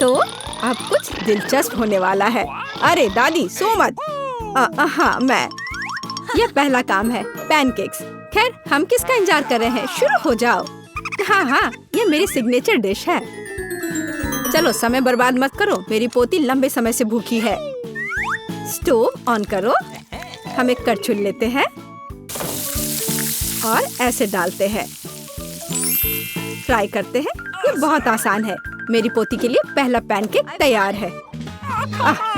तो अब कुछ दिलचस्प होने वाला है। अरे दादी सो मत। हाँ मैं। यह पहला काम है, पैनकेक्स। खैर हम किसका इंतजार कर रहे हैं, शुरू हो जाओ। हाँ, ये मेरी सिग्नेचर डिश है। चलो समय बर्बाद मत करो, मेरी पोती लंबे समय से भूखी है। स्टोव ऑन करो। हम एक करछुल लेते हैं और ऐसे डालते हैं। फ्राई करते हैं। ये बहुत आसान है। मेरी पोती के लिए पहला पैनकेक तैयार है।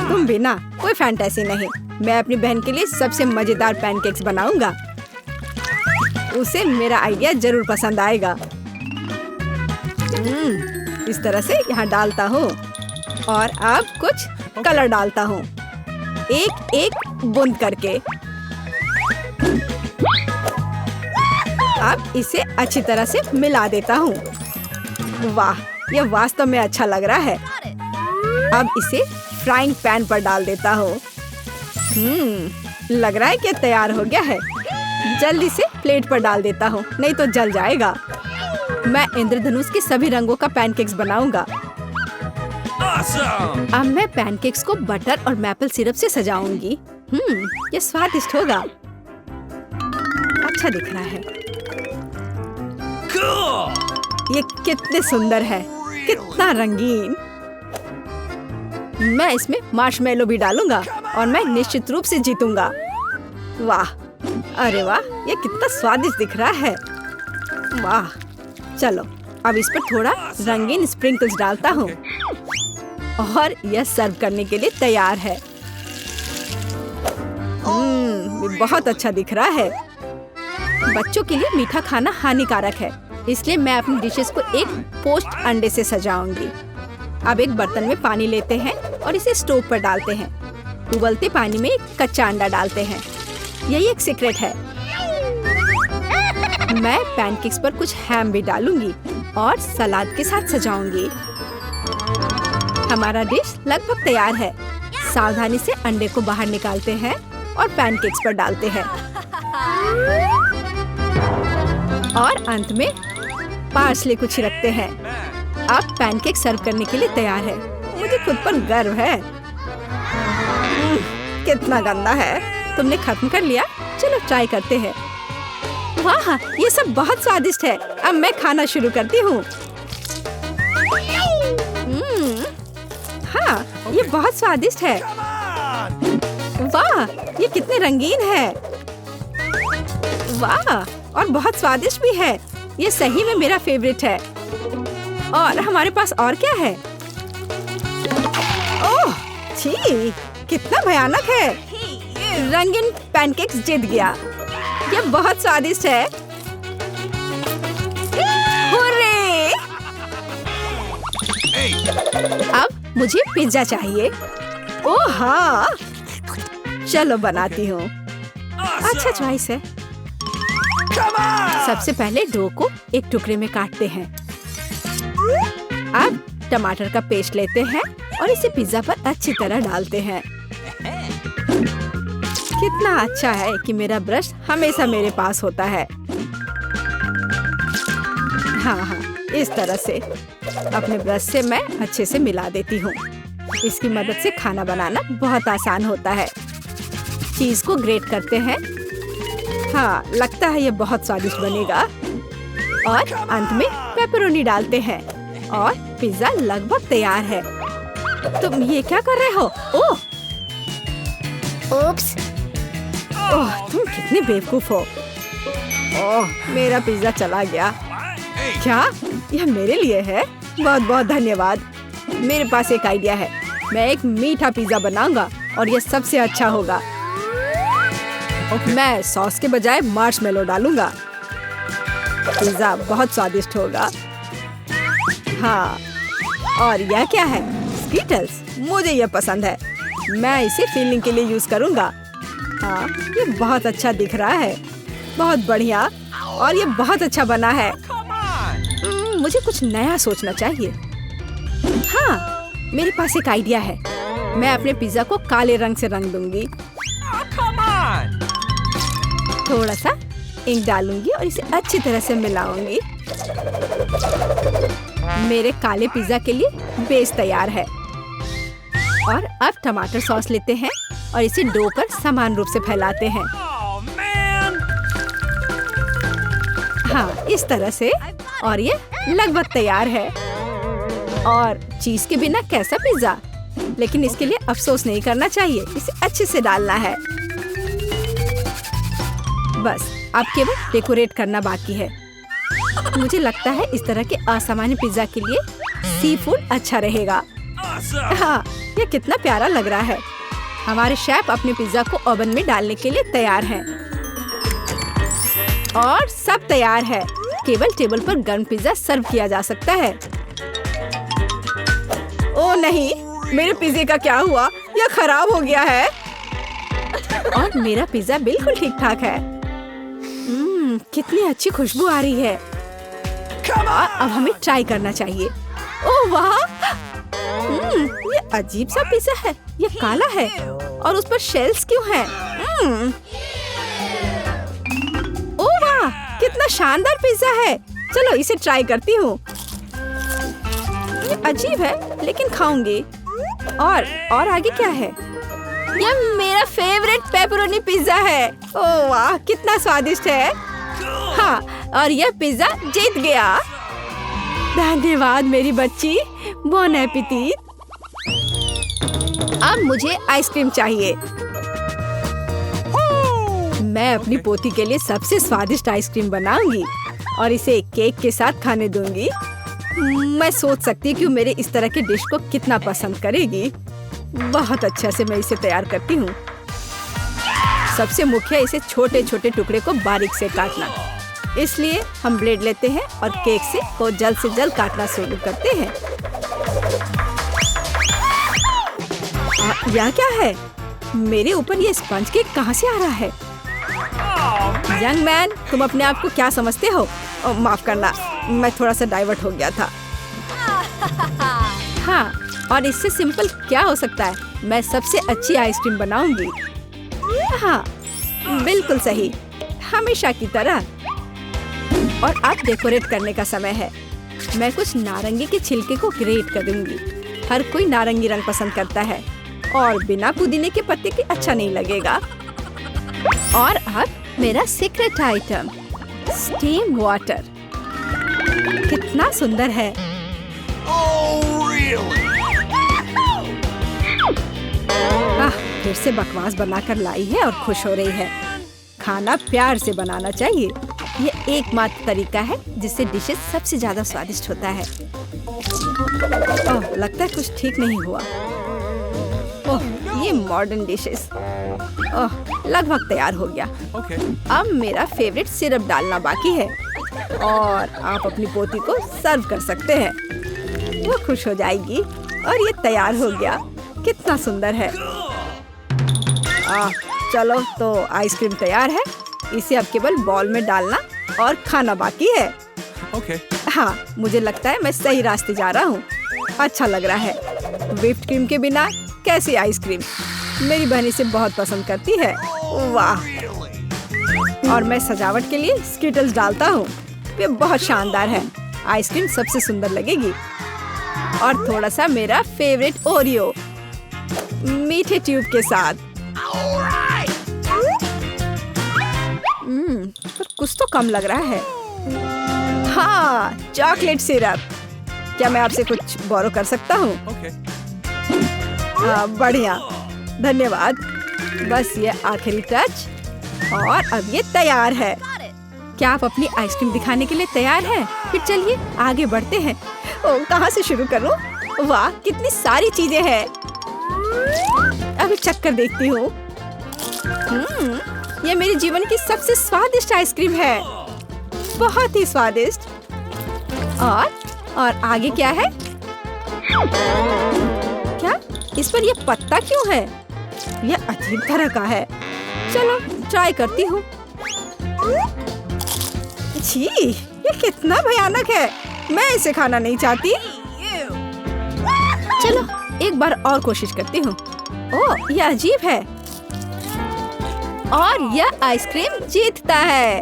तुम भी ना, कोई फैंटेसी नहीं। मैं अपनी बहन के लिए सबसे मजेदार पैनकेक्स बनाऊंगा। उसे मेरा आइडिया जरूर पसंद आएगा। इस तरह से यहाँ डालता हूँ और अब कुछ कलर डालता हूँ, एक एक बूंद करके। अब इसे अच्छी तरह से मिला देता हूँ। वाह, यह वास्तव में अच्छा लग रहा है। अब इसे फ्राइंग पैन पर डाल देता हूँ। लग रहा है कि तैयार हो गया है। जल्दी से प्लेट पर डाल देता हूँ, नहीं तो जल जाएगा। मैं इंद्रधनुष के सभी रंगों का पैनकेक्स बनाऊंगा। अब मैं पैनकेक्स को बटर और मैपल सिरप से सजाऊंगी। ये स्वादिष्ट होगा। अच्छा दिख रहा है। ये कितने सुंदर है, कितना रंगीन। मैं इसमें मार्शमेलो भी डालूंगा और मैं निश्चित रूप से जीतूंगा। वाह, अरे वाह, ये कितना स्वादिष्ट दिख रहा है। वाह, चलो अब इस पर थोड़ा रंगीन स्प्रिंकल्स डालता हूँ और यह सर्व करने के लिए तैयार है। ये बहुत अच्छा दिख रहा है। बच्चों के लिए मीठा खाना हानिकारक है, इसलिए मैं अपनी डिशेस को एक पोस्ट अंडे से सजाऊंगी। अब एक बर्तन में पानी लेते हैं और इसे स्टोव पर डालते हैं। उबलते पानी में एक कच्चा अंडा डालते हैं। यही एक सीक्रेट है। मैं पैनकेक्स पर कुछ हैम भी डालूंगी और सलाद के साथ सजाऊंगी। हमारा डिश लगभग तैयार है। सावधानी से अंडे को बाहर निकालते हैं और पैनकेक्स पर डालते हैं। और अंत में पार्सले को छिड़कते हैं। अब पैनकेक सर्व करने के लिए तैयार है। मुझे खुद पर गर्व है। कितना गंदा है। तुमने खत्म कर लिया? चलो ट्राई करते हैं। वाह, ये सब बहुत स्वादिष्ट है। अब मैं खाना शुरू करती हूँ। हाँ, ये बहुत स्वादिष्ट है। वाह, ये कितने रंगीन है। वाह, और बहुत स्वादिष्ट भी है। ये सही में मेरा फेवरेट है। और हमारे पास और क्या है? ओह, छी, कितना भयानक है। रंगीन पैनकेक्स जीत गया। ये बहुत स्वादिष्ट है। हुर्रे! अब मुझे पिज्जा चाहिए। ओह हाँ, चलो बनाती हूँ। अच्छा चॉइस है। सबसे पहले डो को एक टुकड़े में काटते हैं। अब टमाटर का पेस्ट लेते हैं और इसे पिज्जा पर अच्छी तरह डालते हैं। कितना अच्छा है कि मेरा ब्रश हमेशा मेरे पास होता है। हाँ, इस तरह से अपने ब्रश से मैं अच्छे से मिला देती हूँ। इसकी मदद से खाना बनाना बहुत आसान होता है। चीज को ग्रेट करते हैं। हाँ, लगता है ये बहुत स्वादिष्ट बनेगा। और अंत में पेपरोनी डालते हैं और पिज्जा लगभग तैयार है। तुम ये क्या कर रहे हो? ओह, ओप्स! ओह, तुम कितने बेवकूफ हो। ओह, मेरा पिज्जा चला गया। क्या यह मेरे लिए है? बहुत बहुत धन्यवाद। मेरे पास एक आइडिया है। मैं एक मीठा पिज्जा बनाऊंगा और यह सबसे अच्छा होगा। मैं सॉस के बजाय मार्शमेलो डालूंगा। पिज्जा बहुत स्वादिष्ट होगा। हाँ, और यह क्या है? स्कीटल्स। मुझे यह पसंद है। मैं इसे फीलिंग के लिए यूज करूंगा। हाँ, ये बहुत अच्छा दिख रहा है। बहुत बढ़िया। और ये बहुत अच्छा बना है। मुझे कुछ नया सोचना चाहिए। हाँ, मेरे पास एक आइडिया है। मैं अपने पिज्जा को काले रंग से रंग दूंगी। थोड़ा सा इंक डालूंगी और इसे अच्छी तरह से मिलाऊंगी। मेरे काले पिज्जा के लिए बेस तैयार है। और अब टमाटर सॉस लेते हैं और इसे डो पर समान रूप से फैलाते हैं। हाँ, इस तरह से। और ये लगभग तैयार है। और चीज के बिना कैसा पिज्जा? लेकिन इसके लिए अफसोस नहीं करना चाहिए, इसे अच्छे से डालना है। बस अब केवल डेकोरेट करना बाकी है। मुझे लगता है इस तरह के असामान्य पिज्जा के लिए सी फूड अच्छा रहेगा। हाँ, ये कितना प्यारा लग रहा है। हमारे शेफ अपने पिज्जा को ओवन में डालने के लिए तैयार हैं। और सब तैयार है। केवल टेबल पर गर्म पिज्जा सर्व किया जा सकता है। ओह नहीं, मेरे पिज्जे का क्या हुआ? यह खराब हो गया है। और मेरा पिज्जा बिल्कुल ठीक ठाक है। कितनी अच्छी खुशबू आ रही है। अब हमें ट्राई करना चाहिए। ओह वाह, ये अजीब सा पिज्जा है। ये काला है और उस पर शेल्स क्यों हैं? ओह वाह, कितना शानदार पिज्जा है। चलो इसे ट्राई करती हूँ। ये अजीब है लेकिन खाऊंगी। और आगे क्या है? यह मेरा फेवरेट पेपरोनी पिज्जा है। ओह वाह, कितना स्वादिष्ट है। हाँ, और यह पिज्जा जीत गया। धन्यवाद मेरी बच्ची। बॉन एपेटिट। अब मुझे आइसक्रीम चाहिए। मैं अपनी पोती के लिए सबसे स्वादिष्ट आइसक्रीम बनाऊंगी और इसे केक के साथ खाने दूंगी। मैं सोच सकती हूँ कि मेरे इस तरह के डिश को कितना पसंद करेगी। बहुत अच्छे से मैं इसे तैयार करती हूँ। सबसे मुख्य इसे छोटे छोटे टुकड़े को बारीक से काटना। इसलिए हम ब्लेड लेते हैं और केक को जल्द से जल्द काटना शुरू करते हैं। यह क्या है? मेरे ऊपर ये स्पंज केक कहाँ से आ रहा है? यंग मैन, तुम अपने आप को क्या समझते हो? माफ करना, मैं थोड़ा सा डाइवर्ट हो गया था। हाँ, और इससे सिंपल क्या हो सकता है? मैं सबसे अच्छी आइसक्रीम बनाऊंगी। हाँ, बिल्कुल सही, हमेशा की तरह। और अब डेकोरेट करने का समय है। मैं कुछ नारंगी के छिलके को ग्रेट करूंगी। हर कोई नारंगी रंग पसंद करता है और बिना पुदीने के पत्ते के अच्छा नहीं लगेगा। और अब मेरा सीक्रेट आइटम, स्टीम वाटर। कितना सुंदर है। फिर से बकवास बनाकर लाई है और खुश हो रही है। खाना प्यार से बनाना चाहिए। ये एकमात्र तरीका है जिससे डिशेस सबसे ज्यादा स्वादिष्ट होता है। ओह, लगता है कुछ ठीक नहीं हुआ। ओह, ये मॉडर्न डिशेस। ओह, लगभग तैयार हो गया। अब मेरा फेवरेट सिरप डालना बाकी है और आप अपनी पोती को सर्व कर सकते हैं। वो खुश हो जाएगी। और ये तैयार हो गया। कितना सुंदर है। चलो, तो आइसक्रीम तैयार है। इसे अब केवल बॉल में डालना और खाना बाकी है। हाँ, मुझे लगता है मैं सही रास्ते जा रहा हूँ। अच्छा लग रहा है। व्हिप्ड क्रीम के बिना कैसी आइसक्रीम? मेरी बहन इसे बहुत पसंद करती है। वाह! और मैं सजावट के लिए स्किटल्स डालता हूँ। ये बहुत शानदार है। आइसक्रीम सबसे सुंदर लगेगी। और थोड़ा सा मेरा फेवरेट ओरियो मीठे ट्यूब के साथ। पर कुछ तो कम लग रहा है। हाँ, चॉकलेट सिरप। क्या मैं आपसे कुछ बोरो कर सकता हूँ? हाँ, बढ़िया, धन्यवाद। बस ये आखिरी टच और अब ये तैयार है। क्या आप अपनी आइसक्रीम दिखाने के लिए तैयार हैं? फिर चलिए आगे बढ़ते हैं। ओह, कहाँ से शुरू करूँ? वाह, कितनी सारी चीजें हैं। अभी चक्कर देखती हूँ। ये मेरे जीवन की सबसे स्वादिष्ट आइसक्रीम है। बहुत ही स्वादिष्ट। और आगे क्या है? क्या इस पर ये पत्ता क्यों है? यह अजीब तरह का है। चलो ट्राई करती हूँ। छी, ये कितना भयानक है। मैं इसे खाना नहीं चाहती। चलो एक बार और कोशिश करती हूँ। ओह, यह अजीब है। और यह आइसक्रीम जीतता है।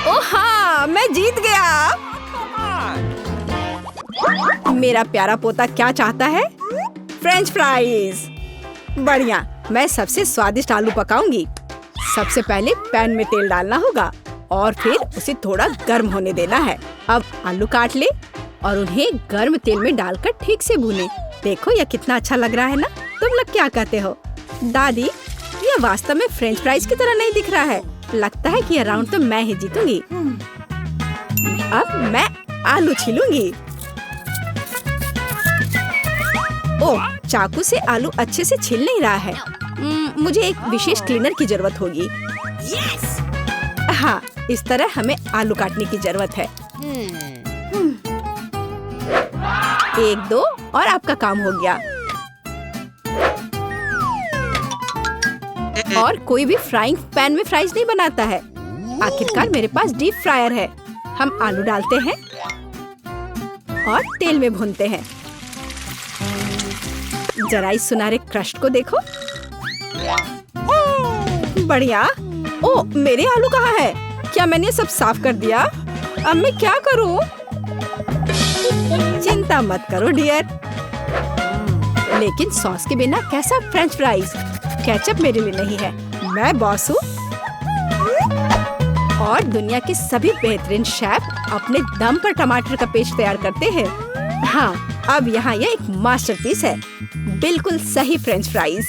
ओह हाँ, मैं जीत गया। मेरा प्यारा पोता क्या चाहता है? French fries. बढ़िया, मैं सबसे स्वादिष्ट आलू पकाऊंगी। सबसे पहले पैन में तेल डालना होगा और फिर उसे थोड़ा गर्म होने देना है। अब आलू काट ले और उन्हें गर्म तेल में डालकर ठीक से भूने। देखो यह कितना अच्छा लग रहा है ना? तुम लोग क्या कहते हो? दादी, यह वास्तव में फ्रेंच फ्राइज की तरह नहीं दिख रहा है। लगता है कि यह राउंड तो मैं ही जीतूंगी। अब मैं आलू छीलूंगी। ओह, चाकू से आलू अच्छे से छिल नहीं रहा है। मुझे एक विशेष क्लीनर की जरूरत होगी। हाँ, इस तरह हमें आलू काटने की जरूरत है। 1, 2 और आपका काम हो गया। और कोई भी फ्राइंग पैन में फ्राइज नहीं बनाता है। आखिरकार मेरे पास डीप फ्रायर है। हम आलू डालते हैं और तेल में भूनते हैं। जरा इस सुनहरे क्रस्ट को देखो। बढ़िया। ओ, मेरे आलू कहाँ है? क्या मैंने सब साफ कर दिया? अब मैं क्या करूं? चिंता मत करो डियर। लेकिन सॉस के बिना कैसा फ्रेंच फ्राइज? केचप मेरे लिए नहीं है, मैं बॉस हूँ। और दुनिया के सभी बेहतरीन शेफ अपने दम पर टमाटर का पेस्ट तैयार करते हैं। हाँ, अब यहाँ यह एक मास्टरपीस है। बिल्कुल सही फ्रेंच फ्राइज।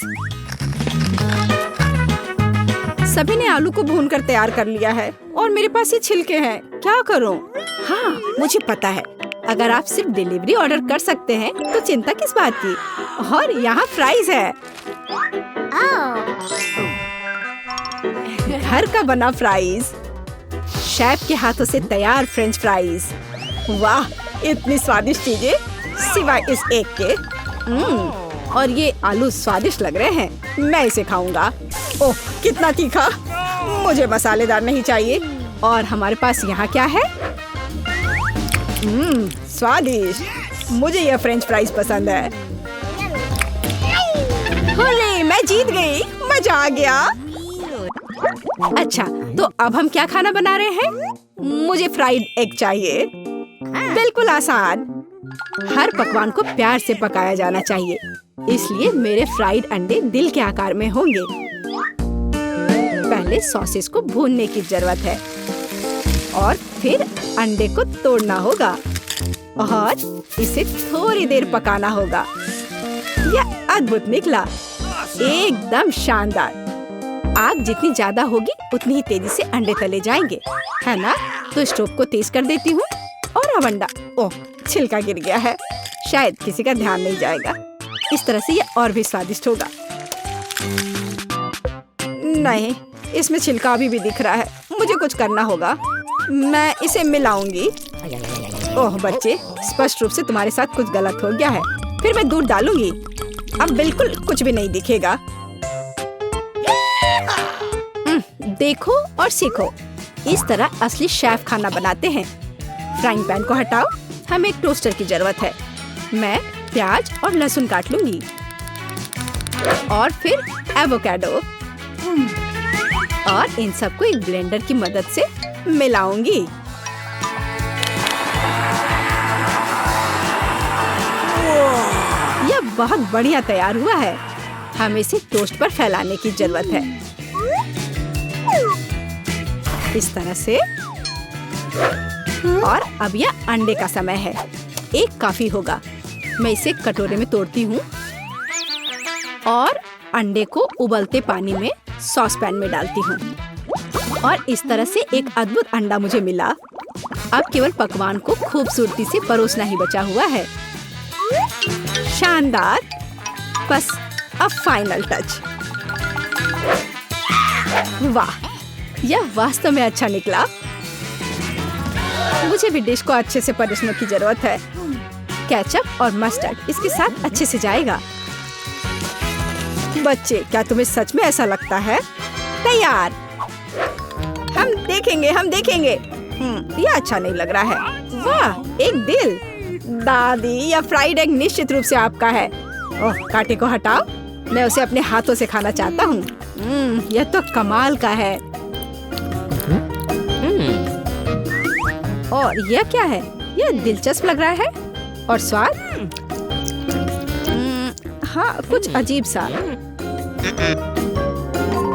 सभी ने आलू को भूनकर तैयार कर लिया है और मेरे पास ये छिलके हैं। क्या करूं? हाँ, मुझे पता है। अगर आप सिर्फ डिलीवरी ऑर्डर कर सकते हैं तो चिंता किस बात की। और यहाँ फ्राइज है। घर का बना फ्राइज, शेफ के हाथों से तैयार फ्रेंच फ्राइज। वाह, इतनी स्वादिष्ट चीजें सिवाय इस एक के। और ये आलू स्वादिष्ट लग रहे हैं। मैं इसे खाऊंगा। ओह, कितना तीखा। मुझे मसालेदार नहीं चाहिए। और हमारे पास यहाँ क्या है? स्वादिष्ट। मुझे यह फ्रेंच फ्राइज पसंद है। होले, मैं जीत गई। मजा आ गया। अच्छा, तो अब हम क्या खाना बना रहे हैं? मुझे फ्राइड एग चाहिए। बिल्कुल आसान। हर पकवान को प्यार से पकाया जाना चाहिए, इसलिए मेरे फ्राइड अंडे दिल के आकार में होंगे। पहले सॉसेस को भूनने की जरूरत है और फिर अंडे को तोड़ना होगा और इसे थोड़ी देर पकाना होगा। यह अद्भुत निकला, एकदम शानदार। आग जितनी ज्यादा होगी उतनी ही तेजी से अंडे तले जाएंगे, है ना? तो स्टोव को तेज कर देती हूँ और अब अंडा। ओह, छिलका गिर गया है। शायद किसी का ध्यान नहीं जाएगा। इस तरह से यह और भी स्वादिष्ट होगा। नहीं, इसमें छिलका अभी भी दिख रहा है। मुझे कुछ करना होगा। मैं इसे मिलाऊंगी। ओह बच्चे, स्पष्ट रूप से तुम्हारे साथ कुछ गलत हो गया है। फिर मैं दूध डालूंगी। अब बिल्कुल कुछ भी नहीं दिखेगा। देखो और सीखो। इस तरह असली शेफ खाना बनाते हैं। फ्राइंग पैन को हटाओ। हमें एक टोस्टर की जरूरत है। मैं प्याज और लहसुन काट लूंगी और फिर एवोकाडो और इन सबको एक ब्लेंडर की मदद से मिलाऊंगी। यह बहुत बढ़िया तैयार हुआ है। हमें इसे टोस्ट पर फैलाने की जरूरत है। इस तरह से। और अब यह अंडे का समय है। एक काफी होगा। मैं इसे कटोरे में तोड़ती हूँ और अंडे को उबलते पानी में सॉस पैन में डालती हूँ। और इस तरह से एक अद्भुत अंडा मुझे मिला। अब केवल पकवान को खूबसूरती से परोसना ही बचा हुआ है। शानदार। बस अब फाइनल टच। वाह, यह वास्तव में अच्छा निकला। मुझे भी डिश को अच्छे से परोसने की जरूरत है। केचप और मस्टर्ड इसके साथ अच्छे से जाएगा। बच्चे, क्या तुम्हें सच में ऐसा लगता है? तैयार। हम देखेंगे। यह अच्छा नहीं लग रहा है। वाह, एक दिल। दादी, यह फ्राइड एग निश्चित रूप से आपका है। ओह, कांटे को हटाओ। मैं उसे अपने हाथों से खाना चाहता हूँ। यह तो कमाल का है। और यह क्या है? यह दिलचस्प लग रहा है और स्वाद हाँ कुछ अजीब सा।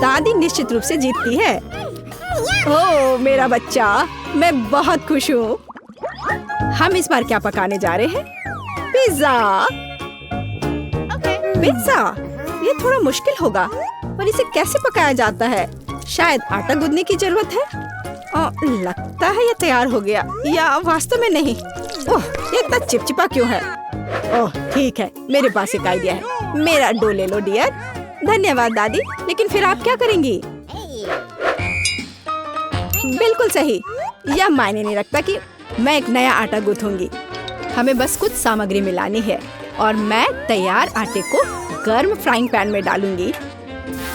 दादी निश्चित रूप से जीतती है। ओह मेरा बच्चा, मैं बहुत खुश हूँ। हम इस बार क्या पकाने जा रहे हैं? पिज्जा। पिज्जा ये थोड़ा मुश्किल होगा, और इसे कैसे पकाया जाता है? शायद आटा गूंदने की जरूरत है। लगता है ये तैयार हो गया, या वास्तव में नहीं। ओह ये इतना चिपचिपा क्यों है? ओह ठीक है, मेरे पास एक आइडिया है। मेरा डो ले लो डियर। धन्यवाद दादी, लेकिन फिर आप क्या करेंगी? बिल्कुल सही, यह मायने नहीं रखता कि मैं एक नया आटा गूंथूंगी। हमें बस कुछ सामग्री मिलानी है और मैं तैयार आटे को गर्म फ्राइंग पैन में डालूंगी।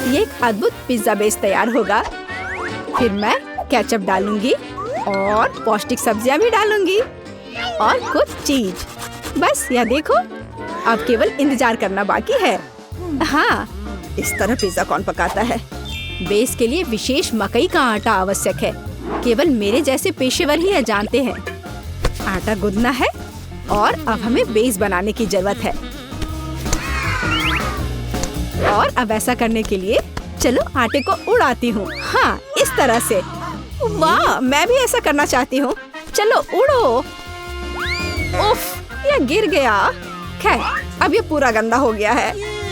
ये एक अद्भुत पिज्जा बेस तैयार होगा। फिर मैं केचप डालूंगी और पौष्टिक सब्जियां भी डालूंगी और कुछ चीज। बस यह देखो, अब केवल इंतजार करना बाकी है। हाँ, इस तरह पिज्जा कौन पकाता है? बेस के लिए विशेष मकई का आटा आवश्यक है। केवल मेरे जैसे पेशेवर ही यह जानते हैं। आटा गूंदना है और अब हमें बेस बनाने की जरूरत है। और अब ऐसा करने के लिए चलो आटे को उड़ाती हूँ। हाँ इस तरह से। वाह, मैं भी ऐसा करना चाहती हूँ। चलो उड़ो। उफ, यह गिर गया। खैर, अब ये पूरा गंदा हो गया है।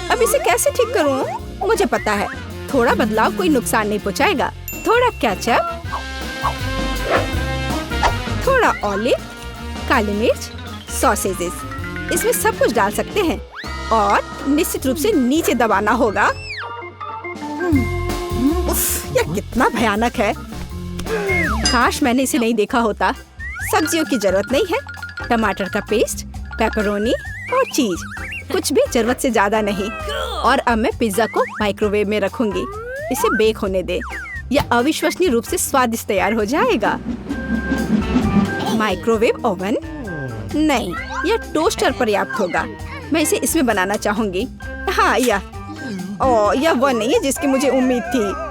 अब इसे कैसे ठीक करूँ? मुझे पता है, थोड़ा बदलाव कोई नुकसान नहीं पहुँचाएगा। थोड़ा केचप, थोड़ा ऑलिव, काली मिर्च, सॉसेजेस, इसमें सब कुछ डाल सकते हैं और निश्चित रूप से नीचे दबाना होगा। उफ, यह कितना भयानक है। काश मैंने इसे नहीं देखा होता। सब्जियों की जरूरत नहीं है। टमाटर का पेस्ट, पेपरोनी और चीज, कुछ भी जरूरत से ज्यादा नहीं। और अब मैं पिज्जा को माइक्रोवेव में रखूंगी। इसे बेक होने दे। यह अविश्वसनीय रूप से स्वादिष्ट तैयार हो जाएगा। माइक्रोवेव ओवन नहीं, यह टोस्टर पर्याप्त होगा। मैं इसे इसमें बनाना चाहूंगी। हाँ यह वो नहीं है जिसकी मुझे उम्मीद थी।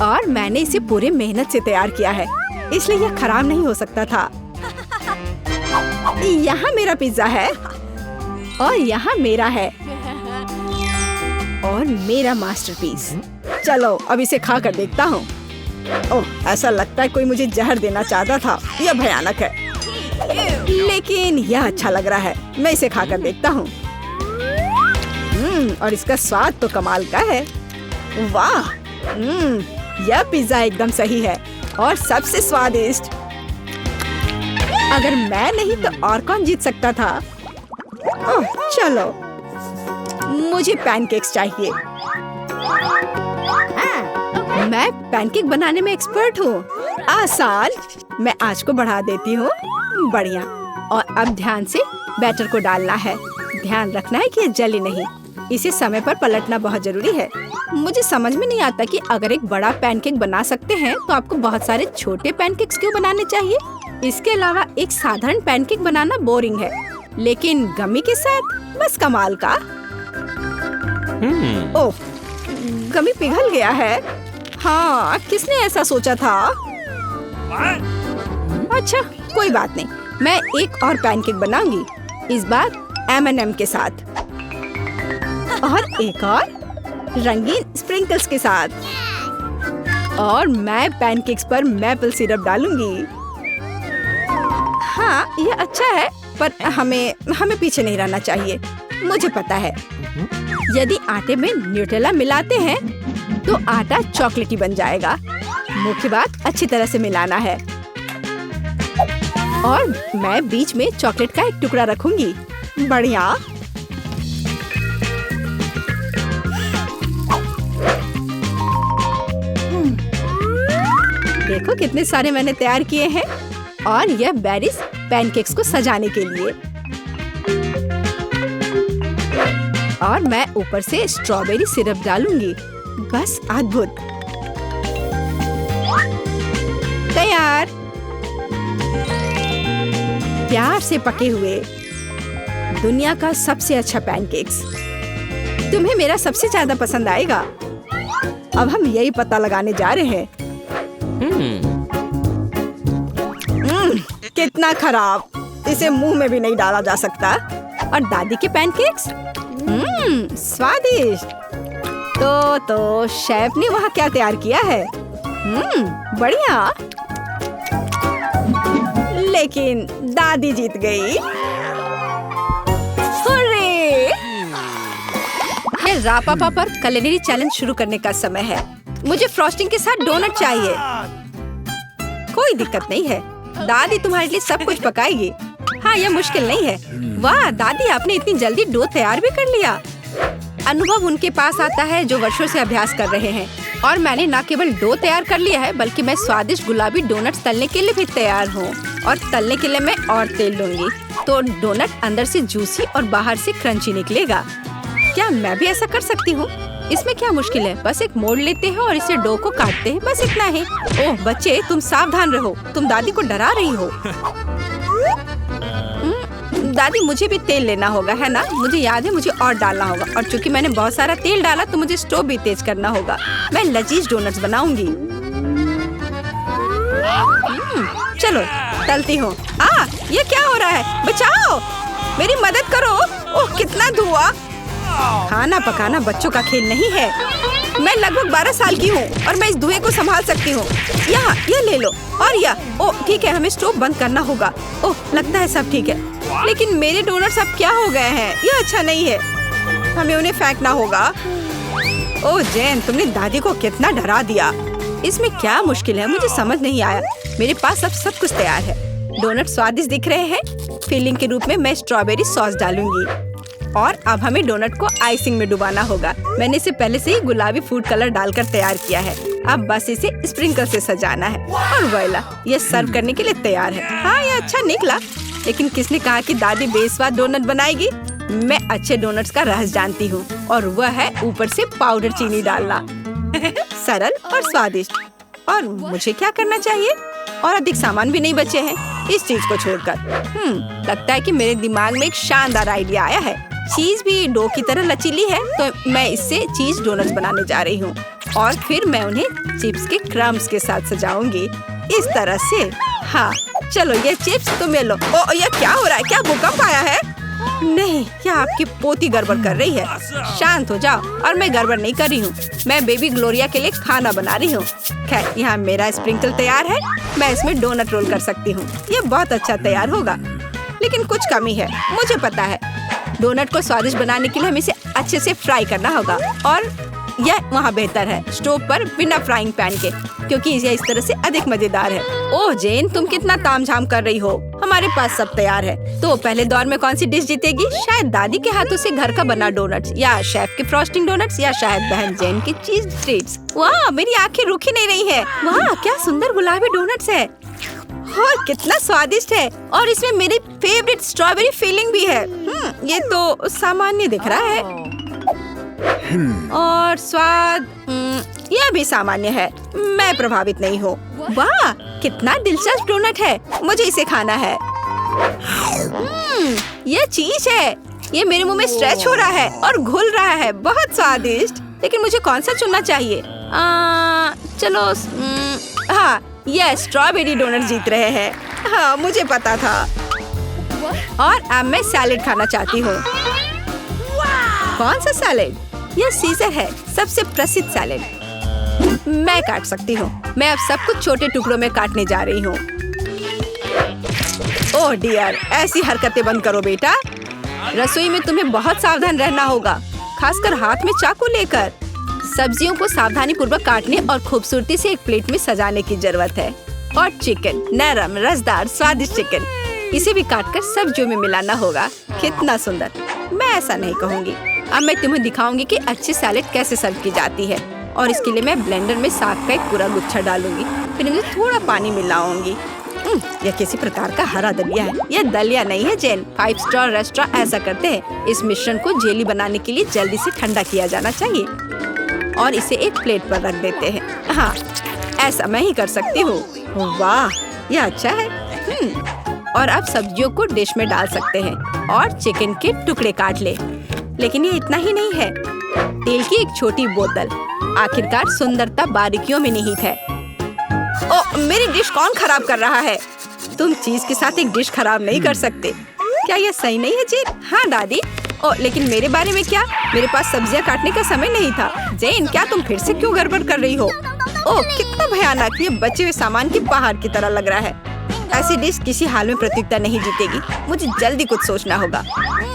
और मैंने इसे पूरे मेहनत से तैयार किया है, इसलिए यह खराब नहीं हो सकता था। यहाँ मेरा पिज्जा है और यहाँ मेरा है और मेरा मास्टरपीस। चलो अब इसे खा कर देखता हूँ। ओह, ऐसा लगता है कोई मुझे जहर देना चाहता था। यह भयानक है, लेकिन यह अच्छा लग रहा है। मैं इसे खा कर देखता हूँ। और इसका स्वाद तो कमाल का है। वाह, यह पिज्जा एकदम सही है और सबसे स्वादिष्ट। अगर मैं नहीं तो और कौन जीत सकता था? ओह, चलो मुझे पैनकेक्स चाहिए। मैं पैनकेक बनाने में एक्सपर्ट हूँ। आसान। मैं आंच को बढ़ा देती हूँ। बढ़िया। और अब ध्यान से बैटर को डालना है। ध्यान रखना है कि ये जले नहीं। इसे समय पर पलटना बहुत जरूरी है। मुझे समझ में नहीं आता कि अगर एक बड़ा पैनकेक बना सकते हैं तो आपको बहुत सारे छोटे पैनकेक्स क्यों बनाने चाहिए? इसके अलावा एक साधारण पैनकेक बनाना बोरिंग है, लेकिन गमी के साथ बस कमाल का। ओह, गमी पिघल गया है। हाँ, किसने ऐसा सोचा था? अच्छा, कोई बात नहीं। मैं एक और पैनकेक बनाऊंगी, इस बार M&M के साथ, और एक और रंगीन स्प्रिंकल्स के साथ। और मैं पैनकेक्स पर मैपल सिरप डालूंगी। हाँ, यह अच्छा है, पर हमें पीछे नहीं रहना चाहिए। मुझे पता है, यदि आटे में न्यूटेला मिलाते हैं तो आटा चॉकलेटी बन जाएगा। मुख्य बात अच्छी तरह से मिलाना है। और मैं बीच में चॉकलेट का एक टुकड़ा रखूंगी। बढ़िया। देखो कितने सारे मैंने तैयार किए हैं। और यह बेरीज पैनकेक्स को सजाने के लिए। और मैं ऊपर से स्ट्रॉबेरी सिरप डालूंगी। बस अद्भुत। तैयार। प्यार से पके हुए दुनिया का सबसे अच्छा पैनकेक्स। तुम्हें मेरा सबसे ज्यादा पसंद आएगा। अब हम यही पता लगाने जा रहे हैं। कितना खराब। इसे मुंह में भी नहीं डाला जा सकता। और दादी के पैनकेक्स, स्वादिष्ट। तो शेफ ने वहाँ क्या तैयार किया है? बढ़िया। लेकिन दादी जीत गई। रापापा पर culinary चैलेंज शुरू करने का समय है। मुझे फ्रॉस्टिंग के साथ डोनट चाहिए। कोई दिक्कत नहीं है, दादी तुम्हारे लिए सब कुछ पकाएगी। हाँ, यह मुश्किल नहीं है। वाह दादी, आपने इतनी जल्दी डो तैयार भी कर लिया। अनुभव उनके पास आता है जो वर्षों से अभ्यास कर रहे हैं। और मैंने न केवल डो तैयार कर लिया है, बल्कि मैं स्वादिष्ट गुलाबी डोनट्स तलने के लिए भी तैयार हूँ। और तलने के लिए मैं और तेल लूंगी, तो डोनट अंदर से जूसी और बाहर से क्रंची निकलेगा। क्या मैं भी ऐसा कर सकती हूँ? इसमें क्या मुश्किल है? बस एक मोड़ लेते हैं और इसे डो को काटते हैं, बस इतना ही। ओह बच्चे, तुम सावधान रहो, तुम दादी को डरा रही हो। दादी, मुझे भी तेल लेना होगा, है ना? मुझे याद है, मुझे और डालना होगा। और चूंकि मैंने बहुत सारा तेल डाला तो मुझे स्टोव भी तेज करना होगा। मैं लजीज डोनट्स बनाऊंगी। चलो तलती हूँ। ये क्या हो रहा है? बचाओ, मेरी मदद करो। ओह कितना धुआं। खाना पकाना बच्चों का खेल नहीं है। मैं लगभग 12 साल की हूँ और मैं इस धुएं को संभाल सकती हूँ। यहाँ ये ले लो। और ओह ठीक है, हमें स्टोव बंद करना होगा। ओह लगता है सब ठीक है। लेकिन मेरे डोनट्स अब क्या हो गए हैं? ये अच्छा नहीं है, हमें उन्हें फेंकना होगा। ओह जेन, तुमने दादी को कितना डरा दिया। इसमें क्या मुश्किल है? मुझे समझ नहीं आया। मेरे पास अब सब कुछ तैयार है। डोनट स्वादिष्ट दिख रहे हैं। फिलिंग के रूप में मैं स्ट्रॉबेरी सॉस डालूंगी। और अब हमें डोनट को आइसिंग में डुबाना होगा। मैंने इसे पहले से ही गुलाबी फूड कलर डालकर तैयार किया है। अब बस इसे स्प्रिंकल से सजाना है। और वोइला, ये सर्व करने के लिए तैयार है। हाँ, ये अच्छा निकला। लेकिन किसने कहा कि दादी बेस्वाद डोनट बनाएगी? मैं अच्छे डोनट्स का रहस्य जानती हूँ, और वह है ऊपर से पाउडर चीनी डालना। सरल और स्वादिष्ट। और मुझे क्या करना चाहिए? और अधिक सामान भी नहीं बचे हैं इस चीज को छोड़कर। लगता है कि मेरे दिमाग में एक शानदार आइडिया आया है। चीज भी डो की तरह लचीली है, तो मैं इससे चीज डोनट्स बनाने जा रही हूँ। और फिर मैं उन्हें चिप्स के क्रम्स के साथ सजाऊंगी, इस तरह से। हाँ चलो, ये चिप्स तुम्हें लो। ओ ये क्या हो रहा है? क्या भूकंप आया है? नहीं, क्या आपकी पोती गड़बड़ कर रही है? शांत हो जाओ। और मैं गड़बड़ नहीं कर रही हूँ, मैं बेबी ग्लोरिया के लिए खाना बना रही हूँ। खैर, यहाँ मेरा स्प्रिंकल तैयार है। मैं इसमें डोनट रोल कर सकती हूँ। ये बहुत अच्छा तैयार होगा, लेकिन कुछ कमी है, मुझे पता है। डोनट को स्वादिष्ट बनाने के लिए हमें इसे अच्छे से फ्राई करना होगा। और यह वहाँ बेहतर है स्टोव पर बिना फ्राइंग पैन के, क्योंकि यह इस तरह से अधिक मजेदार है। ओह जेन, तुम कितना तामझाम कर रही हो। हमारे पास सब तैयार है। तो पहले दौर में कौन सी डिश जीतेगी? शायद दादी के हाथों से घर का बना डोनट्स, या शेफ के फ्रॉस्टिंग डोनट्स, या शायद बहन जेन की चीज ट्रीट्स। वाह, मेरी आंखें रुकी नहीं रही है। वाह, क्या सुंदर गुलाबी डोनट्स है। हाँ, कितना स्वादिष्ट है। और इसमें मेरी फेवरेट स्ट्रॉबेरी फिलिंग भी है। ये तो सामान्य दिख रहा है। और स्वाद यह भी सामान्य है। मैं प्रभावित नहीं हूँ। वाह, कितना दिलचस्प डोनट है। मुझे इसे खाना है। यह चीज है। ये मेरे मुंह में स्ट्रेच हो रहा है और घुल रहा है। बहुत स्वादिष्ट। लेकिन मुझे कौन सा चुनना चाहिए? चलो, हाँ, यह स्ट्रॉबेरी डोनट जीत रहे हैं। हाँ, मुझे पता था। और अब मैं सैलेड खाना चाहती हूँ। कौन सा सैलेड? यह सीजर है, सबसे प्रसिद्ध सैलेड। मैं काट सकती हूँ। मैं अब सब कुछ छोटे टुकड़ों में काटने जा रही हूँ। ओह डियर, ऐसी हरकतें बंद करो बेटा। रसोई में तुम्हें बहुत सावधान रहना होगा, खासकर हाथ में चाकू लेकर। सब्जियों को सावधानी पूर्वक काटने और खूबसूरती से एक प्लेट में सजाने की जरूरत है। और चिकन, नरम रसदार स्वादिष्ट चिकन, इसे भी काटकर सब्जियों में मिलाना होगा। कितना सुंदर। मैं ऐसा नहीं कहूँगी। अब मैं तुम्हें दिखाऊंगी कि अच्छी सैलेड कैसे सर्व की जाती है। और इसके लिए मैं ब्लेंडर में साग का एक पूरा गुच्छा डालूंगी, फिर इनमें थोड़ा पानी मिलाऊंगी। यह किसी प्रकार का हरा दलिया है। यह दलिया नहीं है जेन। 5 स्टार रेस्टोरेंट ऐसा करते हैं। इस मिश्रण को जेली बनाने के लिए जल्दी से ठंडा किया जाना चाहिए और इसे एक प्लेट पर रख देते हैं। हाँ, ऐसा मैं ही कर सकती हूँ। वाह, यह अच्छा है। और अब सब्जियों को डिश में डाल सकते हैं और चिकन के टुकड़े काट ले। लेकिन ये इतना ही नहीं है। तेल की एक छोटी बोतल। आखिरकार सुंदरता बारीकियों में निहित है। ओ, मेरी डिश कौन खराब कर रहा है? तुम चीज के साथ एक डिश खराब नहीं कर सकते। क्या यह सही नहीं है जेन? हाँ दादी। ओ, लेकिन मेरे बारे में क्या? मेरे पास सब्जियां काटने का समय नहीं था। जेन, क्या तुम फिर से क्यों गड़बड़ कर रही हो? ओह, कितना भयानक! ये बचे हुए सामान की पहाड़ की तरह लग रहा है। ऐसी डिश किसी हाल में प्रतियोगिता नहीं जीतेगी। मुझे जल्दी कुछ सोचना होगा।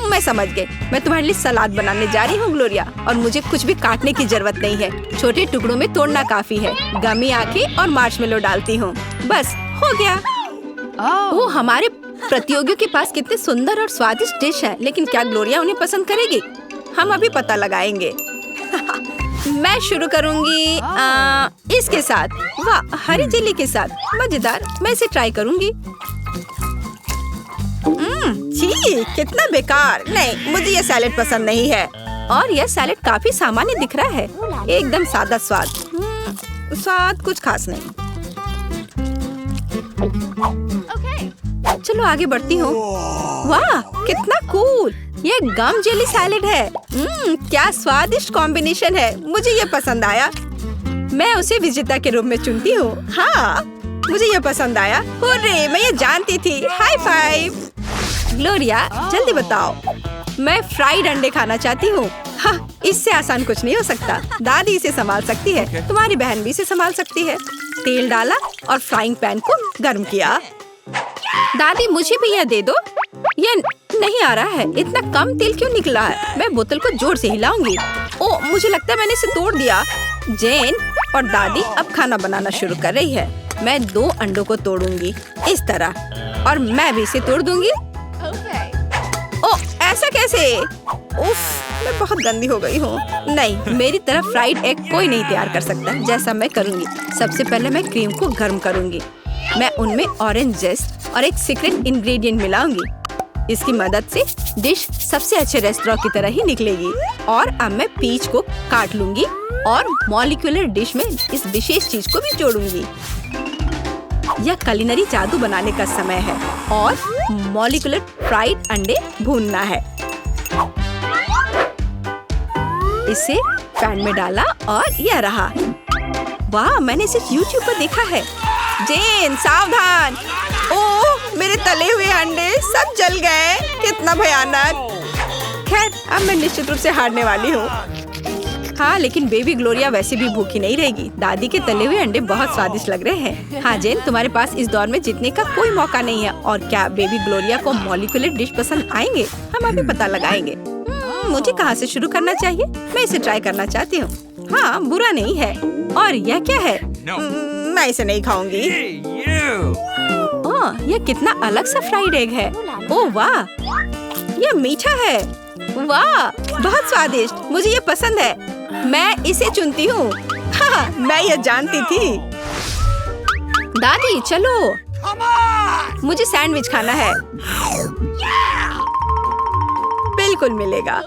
मैं समझ गई। मैं तुम्हारे लिए सलाद बनाने जा रही हूँ ग्लोरिया, और मुझे कुछ भी काटने की जरूरत नहीं है। छोटे टुकड़ों में तोड़ना काफी है। गमी आंखें और मार्शमेलो डालती हूँ। बस हो गया। ओह, हमारे प्रतियोगियों के पास कितने सुंदर और स्वादिष्ट डिश है, लेकिन क्या ग्लोरिया उन्हें पसंद करेगी? हम अभी पता लगाएंगे। मैं शुरू करूंगी इसके साथ। वाह, हरी जेली के साथ, मजेदार। मैं इसे ट्राई करूंगी। छी, कितना बेकार। नहीं, मुझे ये सैलेड पसंद नहीं है। और यह सैलेड काफी सामान्य दिख रहा है। एकदम सादा स्वाद। स्वाद कुछ खास नहीं। चलो आगे बढ़ती हूँ। वाह, कितना कूल! ये गम जेली सैलेड है। क्या स्वादिष्ट कॉम्बिनेशन है। मुझे ये पसंद आया। मैं उसे विजेता के रूप में चुनती हूँ। हाँ, मुझे ये पसंद आया। हुर्रे, मैं ये जानती थी। High five. ग्लोरिया, जल्दी बताओ। मैं फ्राइड अंडे खाना चाहती हूँ। हाँ, इससे आसान कुछ नहीं हो सकता। दादी इसे संभाल सकती है। तुम्हारी बहन भी इसे संभाल सकती है। तेल डाला और फ्राइंग पैन को गर्म किया। दादी, मुझे भी यह दे दो। ये नहीं आ रहा है। इतना कम तेल क्यों निकला है? मैं बोतल को जोर से हिलाऊंगी। ओह, मुझे लगता है मैंने इसे तोड़ दिया। जेन और दादी अब खाना बनाना शुरू कर रही है। मैं 2 अंडों को तोड़ूंगी इस तरह, और मैं भी इसे तोड़ दूंगी। ओह, ऐसा कैसे? उफ, मैं बहुत गंदी हो गई हूँ। नहीं, मेरी तरफ फ्राइड एग कोई नहीं तैयार कर सकता। जैसा मैं करूँगी, सबसे पहले मैं क्रीम को गर्म करूँगी। मैं उनमें ऑरेंज जेस्ट और एक सीक्रेट इंग्रेडिएंट मिलाऊंगी। इसकी मदद से डिश सबसे अच्छे रेस्टोरेंट की तरह ही निकलेगी। और अब मैं पीच को काट लूंगी और मॉलिक्यूलर डिश में इस विशेष चीज को भी जोड़ूंगी। यह कुलिनरी जादू बनाने का समय है और मॉलिक्यूलर फ्राइड अंडे भूनना है। इसे पैन में डाला और यह रहा। वाह, मैंने इसे YouTube पर देखा है। जेन, सावधान! ओह, मेरे तले हुए अंडे सब जल गए। कितना भयानक। खैर, अब मैं निश्चित रूप से हारने वाली हूँ। हाँ, लेकिन बेबी ग्लोरिया वैसे भी भूखी नहीं रहेगी। दादी के तले हुए अंडे बहुत स्वादिष्ट लग रहे हैं। हाँ जेन, तुम्हारे पास इस दौर में जीतने का कोई मौका नहीं है। और क्या बेबी ग्लोरिया को मॉलिक्यूलर डिश पसंद आएंगे? हम अभी पता लगाएंगे। मुझे कहाँ से शुरू करना चाहिए? मैं इसे ट्राई करना चाहती हूँ। हाँ, बुरा नहीं है। और यह क्या है? मैं इसे नहीं खाऊंगी। ओह, यह कितना अलग सा फ्राइड एग है। ओह वाह, यह मीठा है। वाह, बहुत स्वादिष्ट। मुझे ये पसंद है। मैं इसे चुनती हूँ। हाँ, मैं ये जानती थी। दादी चलो, मुझे सैंडविच खाना है। बिल्कुल मिलेगा।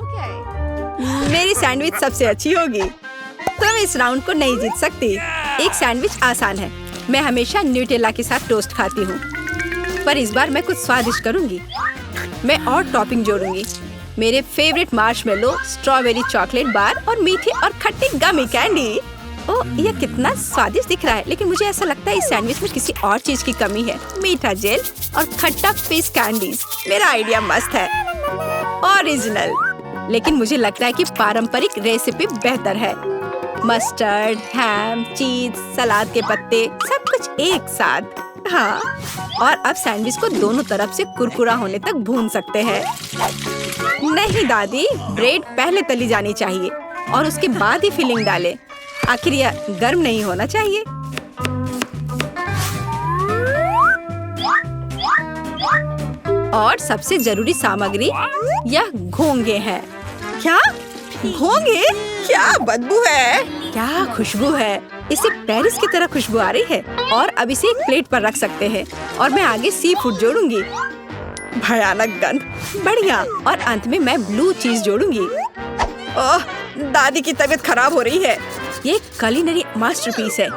मेरी सैंडविच सबसे अच्छी होगी। तुम इस राउंड को नहीं जीत सकती। एक सैंडविच आसान है। मैं हमेशा न्यूटेला के साथ टोस्ट खाती हूँ, पर इस बार मैं कुछ स्वादिष्ट करूँगी। मैं और टॉपिंग जोड़ूंगी। मेरे favourite marshmallow, strawberry chocolate bar और मीठे और खट्टे गमी कैंडी। ओह, यह कितना स्वादिष्ट दिख रहा है, लेकिन मुझे ऐसा लगता है इस सैंडविच में किसी और चीज की कमी है। मीठा जेल और खट्टा फिश कैंडीज। मेरा आइडिया मस्त है, ओरिजिनल। लेकिन मुझे लगता है कि पारंपरिक रेसिपी बेहतर है। मस्टर्ड, हैम, चीज, सलाद के पत्ते, सब कुछ एक साथ। हाँ, और अब सैंडविच को दोनों तरफ से कुरकुरा होने तक भून सकते हैं। नहीं दादी, ब्रेड पहले तली जानी चाहिए और उसके बाद ही फिलिंग डालें। आखिर यह गर्म नहीं होना चाहिए। और सबसे जरूरी सामग्री यह घोंगे हैं। क्या घोंगे? क्या बदबू है, क्या खुशबू है। इसे पेरिस की तरह खुशबू आ रही है। और अब इसे एक प्लेट पर रख सकते हैं और मैं आगे सी फूड जोड़ूंगी। भयानक गंध, बढ़िया। और अंत में मैं ब्लू चीज जोड़ूंगी। ओह, दादी की तबीयत खराब हो रही है। ये कुलिनरी मास्टरपीस है,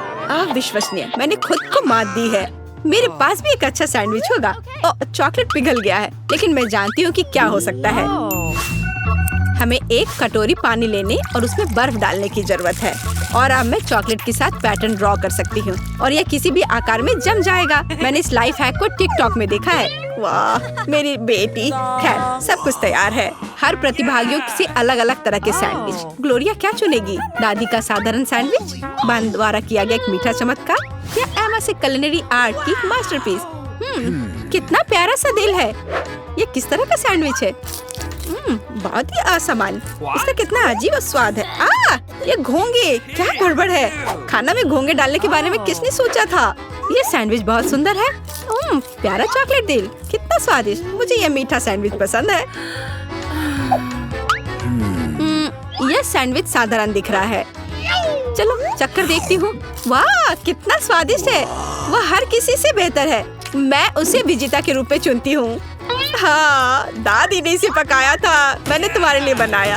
अविश्वसनीय। मैंने खुद को मात दी है। मेरे पास भी एक अच्छा सैंडविच होगा। ओह, चॉकलेट पिघल गया है, लेकिन मैं जानती हूँ कि क्या हो सकता है। हमें एक कटोरी पानी लेने और उसमें बर्फ डालने की जरूरत है और अब मैं चॉकलेट के साथ पैटर्न ड्रॉ कर सकती हूँ और यह किसी भी आकार में जम जाएगा। मैंने इस लाइफ हैक को टिकटॉक में देखा है। वाह मेरी बेटी। खैर सब कुछ तैयार है। हर प्रतिभागियों से अलग अलग तरह के सैंडविच। ग्लोरिया क्या चुनेगी? दादी का साधारण सैंडविच, बहन द्वारा किया गया एक मीठा चमत्कार, या एमा से कुलिनरी आर्ट की मास्टरपीस। कितना प्यारा सा दिल है। ये किस तरह का सैंडविच है? बहुत ही असामान्य। इसका कितना अजीब स्वाद है। ये घोंगे, क्या गड़बड़ है? खाना में घोंगे डालने के बारे में किसने सोचा था? ये सैंडविच बहुत सुंदर है। प्यारा चॉकलेट दिल, कितना स्वादिष्ट। मुझे ये मीठा सैंडविच पसंद है। यह सैंडविच साधारण दिख रहा है। चलो चक्कर देखती हूँ। वाह कितना स्वादिष्ट है। वह हर किसी से बेहतर है। मैं उसे विजेता के रूप में चुनती हूँ। हाँ दादी ने इसे पकाया था, मैंने तुम्हारे लिए बनाया।